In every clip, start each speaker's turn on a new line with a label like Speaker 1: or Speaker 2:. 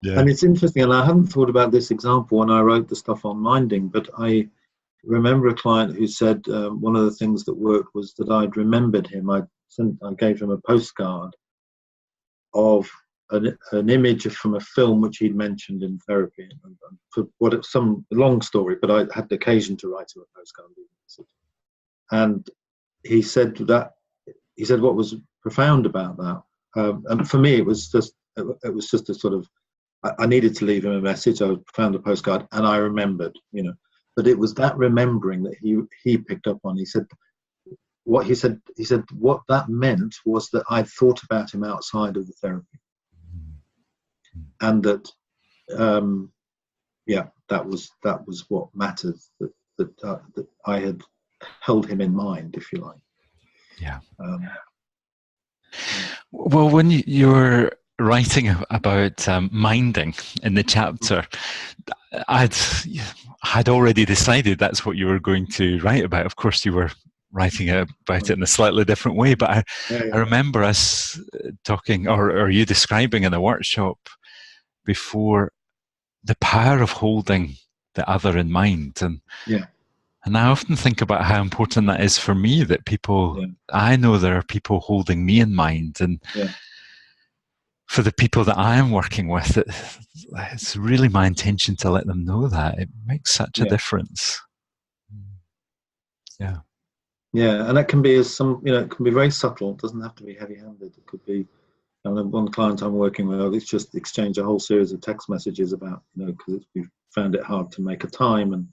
Speaker 1: Yeah.
Speaker 2: And it's interesting, and I hadn't thought about this example when I wrote the stuff on minding, but I remember a client who said one of the things that worked was that I'd remembered him. I gave him a postcard of an image from a film which he'd mentioned in therapy. For some long story, but I had the occasion to write him a postcard. And he said what was profound about that, and for me it was just a sort of, I needed to leave him a message. I found a postcard and I remembered, but it was that remembering that he picked up on. He said what that meant was that I'd thought about him outside of the therapy, and that that was what mattered, that I had held him in mind, if you like.
Speaker 1: Yeah. Well, when you were writing about minding in the chapter, I'd already decided that's what you were going to write about. Of course, you were writing about it in a slightly different way, but I remember us talking, or you describing in a workshop before, the power of holding the other in mind. And I often think about how important that is for me, that people, I know there are people holding me in mind, and for the people that I am working with, it's really my intention to let them know that. It makes such a difference. Yeah.
Speaker 2: Yeah, and that can be it can be very subtle. It doesn't have to be heavy-handed. It could be, one client I'm working with, it's just exchanged a whole series of text messages about, because we've found it hard to make a time, and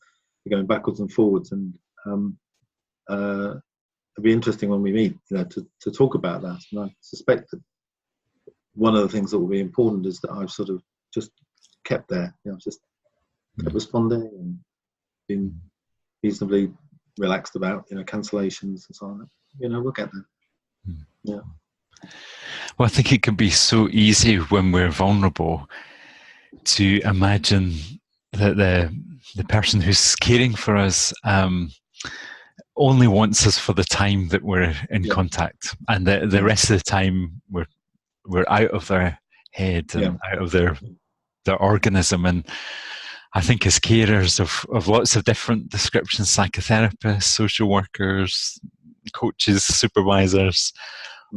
Speaker 2: we're going backwards and forwards, and it'll be interesting when we meet, to talk about that. And I suspect that one of the things that will be important is that I've sort of just kept there, just kept responding and been reasonably relaxed about, cancellations and so on. We'll get there. Yeah.
Speaker 1: Well, I think it can be so easy when we're vulnerable to imagine that the person who's caring for us only wants us for the time that we're in contact, and the rest of the time we're out of their head and out of their organism. And I think as carers of lots of different descriptions, psychotherapists, social workers, coaches, supervisors,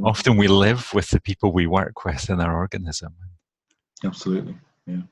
Speaker 1: often we live with the people we work with in our organism.
Speaker 2: Absolutely. Yeah.